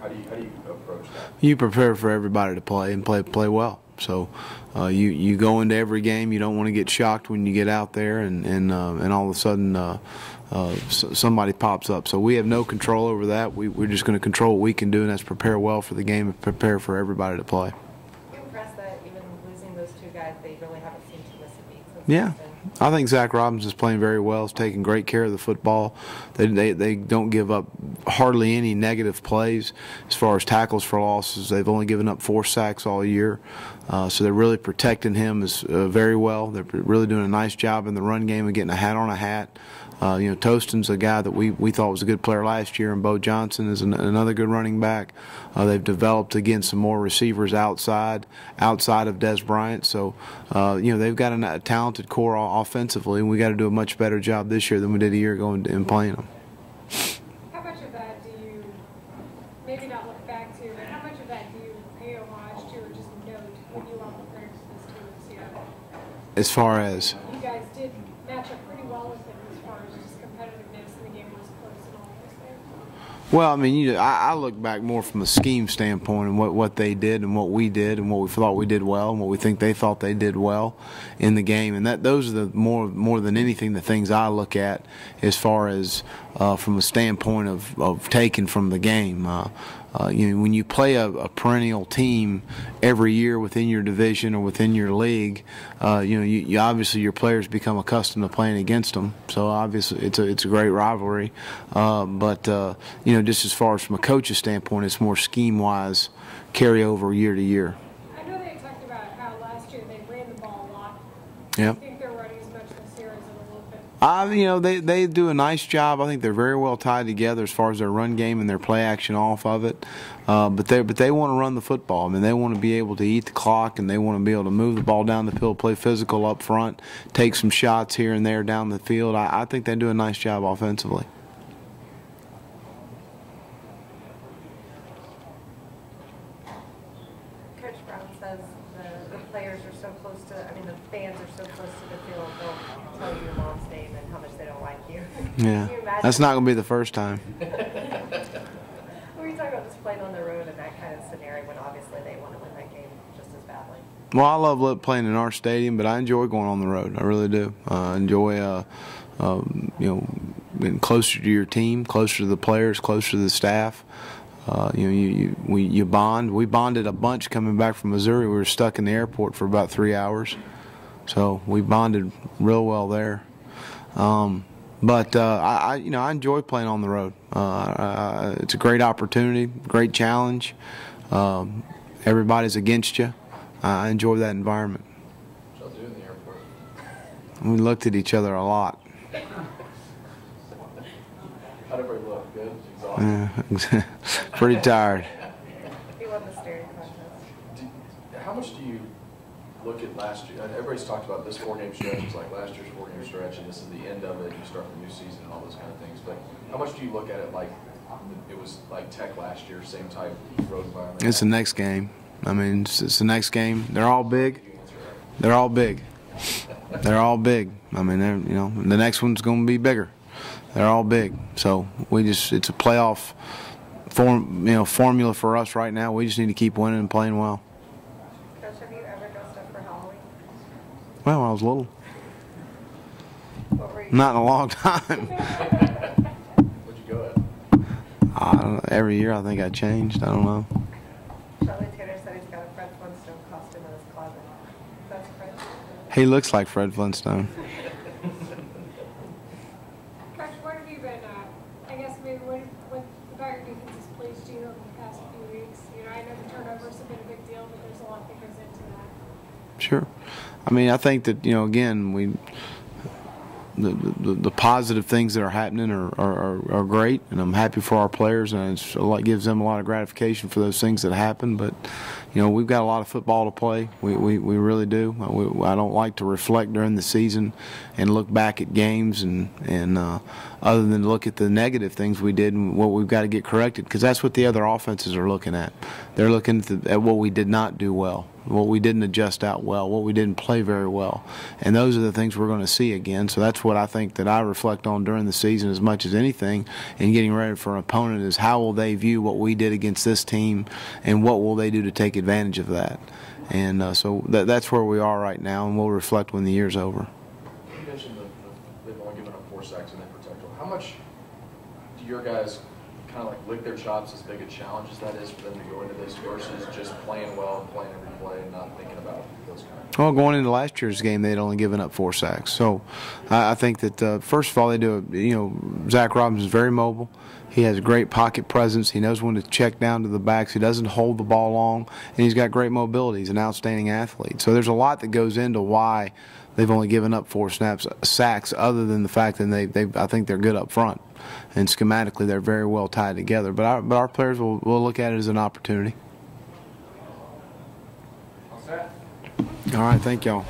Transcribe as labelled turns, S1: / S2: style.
S1: How do you approach that?
S2: You prepare for everybody to play and play well. So you go into every game. You don't want to get shocked when you get out there and all of a sudden somebody pops up. So we have no control over that. We're just going to control what we can do, and that's prepare well for the game and prepare for everybody to play.
S3: You impressed that even losing those two guys, they really haven't seemed to miss a beat since.
S2: Yeah. I think Zach Robbins is playing very well. He's taking great care of the football. They don't give up hardly any negative plays as far as tackles for losses. They've only given up 4 sacks all year. So they're really protecting him very well. They're really doing a nice job in the run game of getting a hat on a hat. Toston's a guy that we thought was a good player last year, and Bo Johnson is another good running back. They've developed, again, some more receivers outside of Des Bryant. So, they've got a talented core offensively, and we got to do a much better job this year than we did a year ago in playing them.
S4: How much of that do you, maybe not look back to, but how much of that do you pay homage to or just note when you all compared to this team in Seattle?
S2: As far as?
S4: You guys did match up pretty well with them as far as just competitiveness, and the game was close and all those things.
S2: Well, I mean, I look back more from a scheme standpoint and what they did and what we did and what we thought we did well and what we think they thought they did well in the game, and those are the more than anything the things I look at as far as from a standpoint of taking from the game. When you play a perennial team every year within your division or within your league, you obviously your players become accustomed to playing against them. So obviously it's a great rivalry. But just as far as from a coach's standpoint, it's more scheme-wise carry over year to year.
S4: I know they talked about how last year they ran the ball a lot.
S2: Yep.
S4: Do you think they're running as much this year as a little bit?
S2: They do a nice job. I think they're very well tied together as far as their run game and their play action off of it. But they want to run the football. I mean, they want to be able to eat the clock, and they want to be able to move the ball down the field, play physical up front, take some shots here and there down the field. I think they do a nice job offensively.
S3: Coach Brown says the players are so close to, the fans are so close to the field, they'll tell you your mom's name and how much they don't like you.
S2: Yeah, that's not going to be the first time.
S3: What were you talking about just playing on the road in that kind of scenario when obviously they want to win that game just as badly?
S2: Well, I love playing in our stadium, but I enjoy going on the road. I really do. I enjoy, being closer to your team, closer to the players, closer to the staff. You bond. We bonded a bunch coming back from Missouri. We were stuck in the airport for about 3 hours, so we bonded real well there. But I enjoy playing on the road. It's a great opportunity, great challenge. Everybody's against you. I enjoy that environment.
S1: What y'all do in the airport?
S2: We looked at each other a lot.
S1: How'd everybody look? Good? Exhausted?
S2: Pretty tired.
S3: He won the staring contest.
S1: How much do you look at last year? Everybody's talked about this 4-game stretch. It's like last year's 4-game stretch, and this is the end of it. You start the new season and all those kind of things. But how much do you look at it like it was like Tech last year, same type road environment?
S2: It's the next game. It's the next game. They're all big. They're all big. They're all big. The next one's going to be bigger. They're all big. So it's a playoff formula for us right now. We just need to keep winning and playing well.
S3: Coach, have you ever dressed up for Halloween?
S2: Well, when I was little.
S3: What were you?
S2: Not in a long time.
S1: Where'd you go at?
S2: Every year I think I changed. I don't know.
S3: Charlie Taylor said he's got a Fred Flintstone costume in his closet. That's Fred.
S2: He looks like Fred Flintstone.
S4: Coach, what have you been, I guess maybe what about your defense's pleased you over the past few weeks? I know the turnovers have been a big deal, but there's a lot that goes into that.
S2: Sure. I think that, again, the positive things that are happening are great, and I'm happy for our players, and it gives them a lot of gratification for those things that happen. But we've got a lot of football to play. We really do. I don't like to reflect during the season and look back at games and other than look at the negative things we did and what we've got to get corrected, because that's what the other offenses are looking at. They're looking at what we did not do well, what we didn't adjust out well, what we didn't play very well. And those are the things we're going to see again. So that's what I think that I reflect on during the season as much as anything in getting ready for an opponent, is how will they view what we did against this team and what will they do to take advantage of that. And so that's where we are right now, and we'll reflect when the year's over.
S1: You mentioned they've only given up 4 sacks and they protect them. How much do your guys kind of like lick their chops, as big a challenge as that is for them to go into this versus just playing well and playing every play and not thinking about those kind of things?
S2: Well, going into last year's game, they'd only given up 4 sacks. So I think that, first of all, they do, Zach Robinson's very mobile. He has great pocket presence. He knows when to check down to the backs. He doesn't hold the ball long, and he's got great mobility. He's an outstanding athlete. So there's a lot that goes into why they've only given up 4 sacks, other than the fact that I think they're good up front. And schematically, they're very well tied together. But our players will look at it as an opportunity. All right, thank y'all.